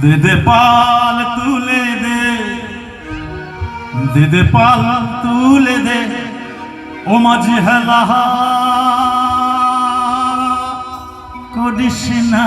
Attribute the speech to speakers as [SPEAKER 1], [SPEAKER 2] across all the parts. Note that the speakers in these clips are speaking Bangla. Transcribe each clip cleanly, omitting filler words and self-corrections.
[SPEAKER 1] दे दे पाल तुले दे पाल तुले दे ओ माझी हेला करिस ना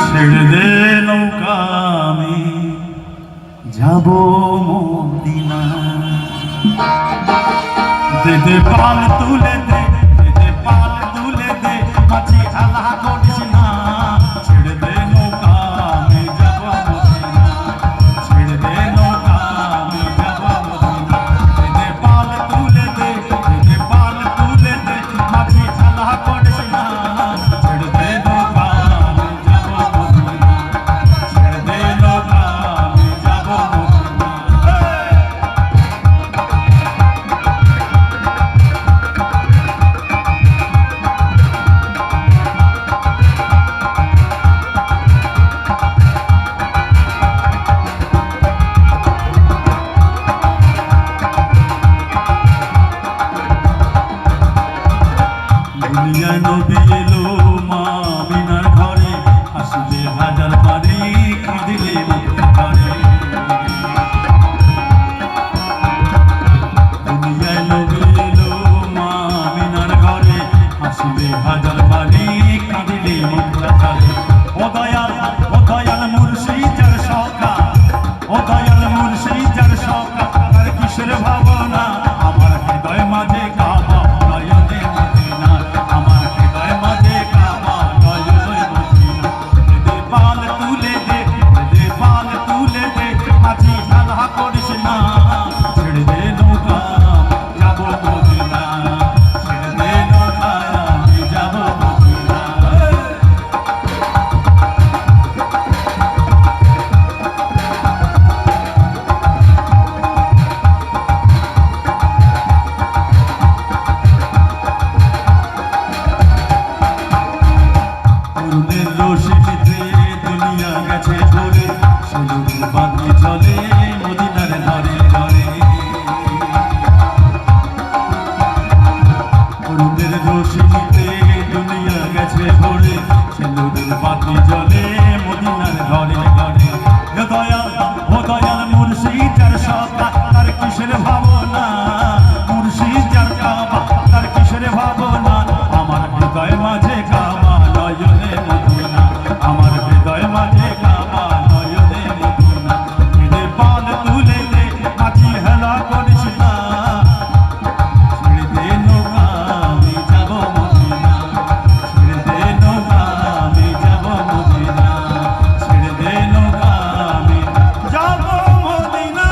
[SPEAKER 1] ছেড়ে দে নৌকা আমি যাব মদিনা দে দে পাল তুলে দে পাল তুলে দে মাঝি হেলা করিস না ছেড়ে দে নৌকা আমি যাব মদিনা ছেড়ে দে নৌকা আমি যাব মদিনা দে দে পাল তুলে দে পাল তুলে দে মাঝি হেলা করিস না ছেড়ে দে নৌকা আমি যাব মদিনা ছেড়ে দে নৌকা আমি যাব মদিনা দুনিয়ায় নবী এলো মা মিনার ঘরে আসলে হাজার বাড়ি কাঁদিলে মুক্তি করে দুনিয়ায় নবী এলো মা মিনার ঘরে আসলে হাজার বাড়ি কাঁদিলে মুক্তি করে ও দয়াল মুর্শিদের সখা ও দয়াল মুর্শিদের সখা তার কিসের ভাবনা আমার হৃদয় মাঝে কাবা নয়নে মদিনা আমার হৃদয় মাঝে কাবা নয়নে মদিনা দে পাল তুলে দে পাল তুলে দে মাঝি হেলা করিস না ছেড়ে দে নৌকা যাব মদিনা ছেড়ে দে নৌকা আমি যাব মদিনা তরুণের রশিদে দুনিয়া গেছে ভরে সেলুন বাতি চলে মদিনার ঘরে ঘরে তরুণের রশিদে দুনিয়া গেছে ভরে সেলুন বাতি চলে মদিনার ঘরে ঘরে ও দয়াল মুর্শিদের সখা তার কিসের ভাবনা মুর্শিদের কাবা তার কিসের ভাবনা আমার হৃদয় মাঝে কাবা নয়নে মদিনা আমার হৃদয় মাঝে কাবা নয়নে মদিনা দে পাল তুলে দে মাঝি হেলা করিস না ছেড়ে দে নৌকা আমি যাব মদিনা ছেড়ে দে নৌকা আমি যাব মদিনা ছেড়ে দে নৌকা আমি যাব মদিনা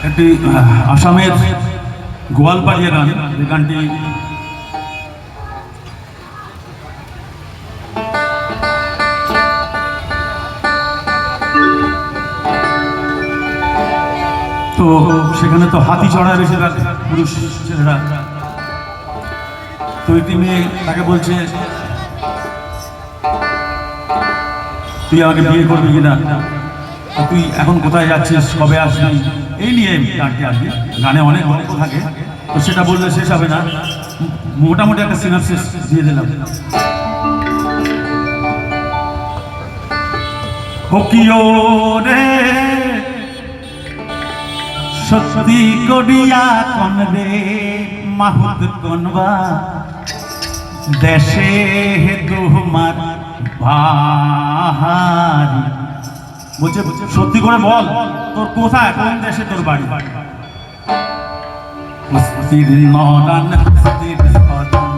[SPEAKER 1] একটি আসামের গোয়ালপাড়িয়া গান এই গানটি তো সেখানে তো হাতি চড়ায় বেশিরভাগ পুরুষ ছেলেরা তো একটি মেয়ে তাকে বলছে তুই আমাকে বিয়ে করবি কিনা তুই এখন কোথায় যাচ্ছিস কবে আসবি এই নিয়ে গানটি আসবে গানে অনেক গল্প থাকে তো সেটা বললে শেষ হবে না মোটামুটি একটা সিনাপসিস দিয়ে দিলাম হকিও রে সত্যি করিয়া কোন রে মাহুত কোনবা দেশে তোমার ভাহারি বলছে সত্যি করে বল তোর কোথায় কোন দেশে তোর বাড়ি হস্তির মডান হস্তির মডান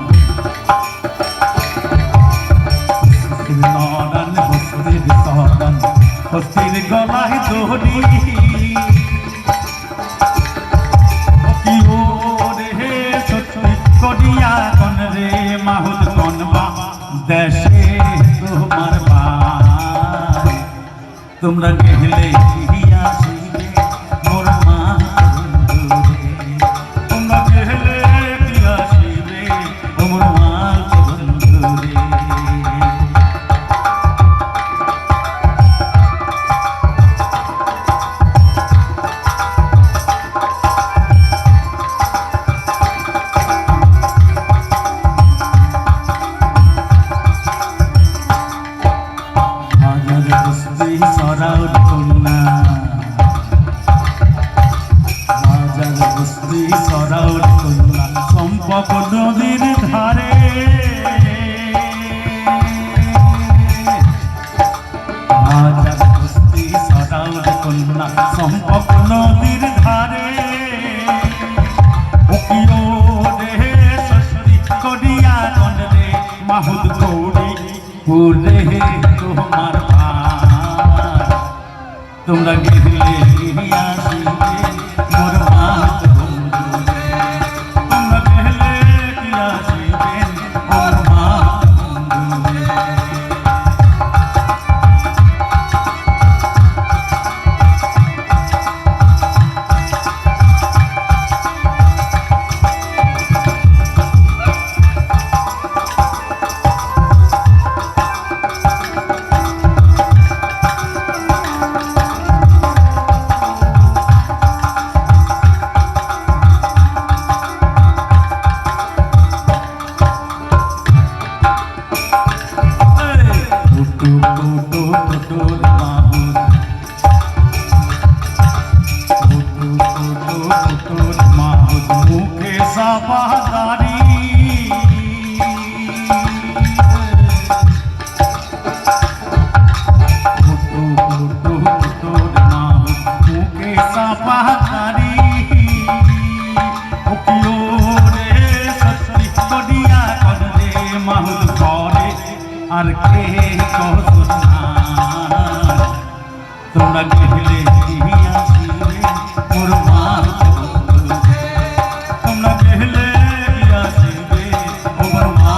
[SPEAKER 1] হস্তির মডান হস্তির মডান হস্তির গলায় দড়ি কি রে সত্যি করিয়া কোন রে মাহুত কোন বা দেশে তোমার তোমরা গেলে আসিবে মোর মা বন্ধুরে তোমরা গেলে আসিবে মোর মা বন্ধুরে সরাউর কন্যা হাজার বস্তি সরাউর কন্যা সম্পক নদীর ধারে হাজার বস্তি সরাউর কন্যা সম্পক নদীর ধারে করিয়া কন্যে মাহুদ গৌরী পুরে তোমার তোমরা গেলে আসিবে মোর মা বন্ধুরে তোমরা গেলে আসিবে মোর মা বন্ধুরে মুখে সাবাদারি মুখে সাবাদারি করিয়া করে মাহুদ করে আর কে তোমরা গেলে আসিবে মোর মা তোমরা গেলে আসিবে মোর মা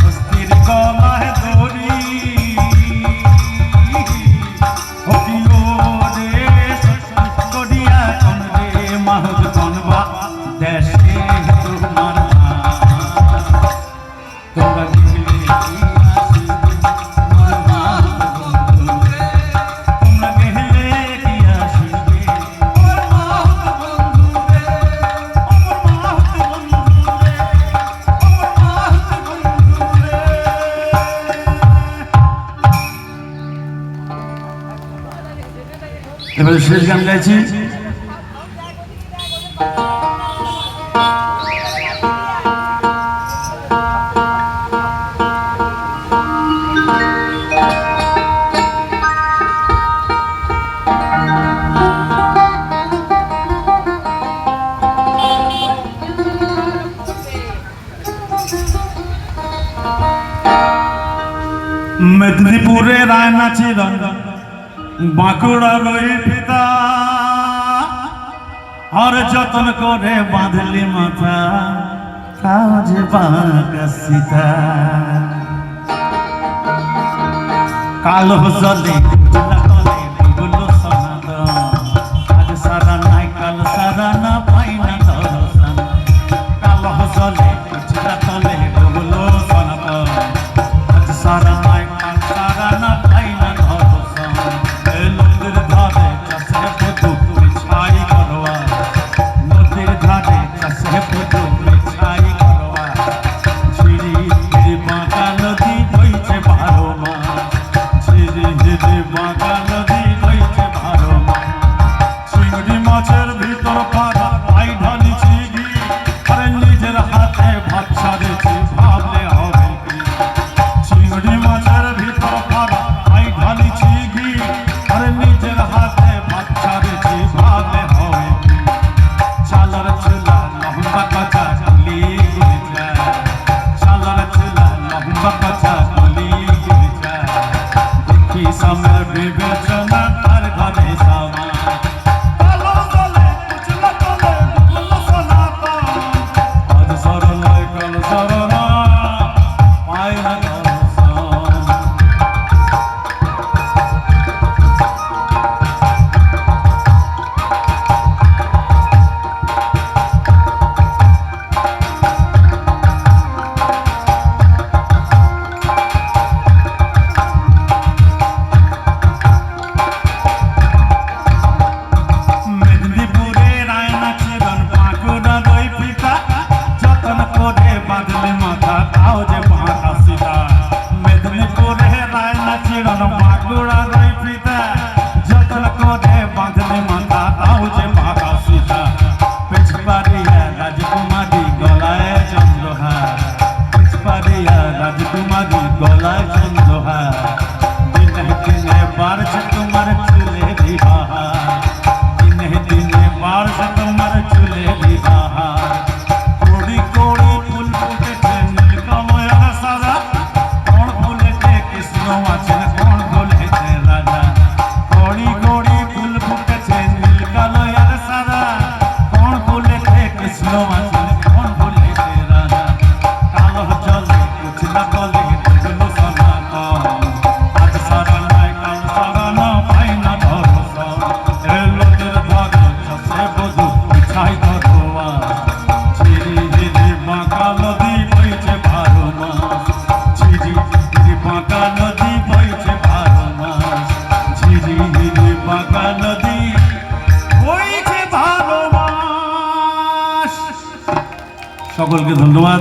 [SPEAKER 1] হস্তির গলায় ধরি করিয়া কনরে মাহুদ কনবা দেশে তোমার তোমরা গেলে আসিবে মোর মা বন্ধুরে তোমরা গেলে আসিবে মোর মা বন্ধুরে মোর মা বন্ধুরে মোর মা বন্ধুরে এবারে শেষ গান গাইছি মেদিনীপুরে রায়নাচি রঞ্জন বাঁকুড়া রই পিতা আর যতন করে বাঁধলি মাথা কাজ বাঁকা সীতা কালো জলে গুলো সনাদ আজ সারা নাই কাল সারা না পাই না দর্শন কালো জলে তলে গুলো সনাদ আজ সারা নাই কাল সারা না পাই না দর্শন নদীর ধারে চাষে পদু ছাই করবা নদীর ধারে চাষে পদু ছাই করবা ঝিরি ঝিরি বাঁকা নদী বইছে 12 মাস ঝিরি ঝিরি বাঁকা সকলকে ধন্যবাদ।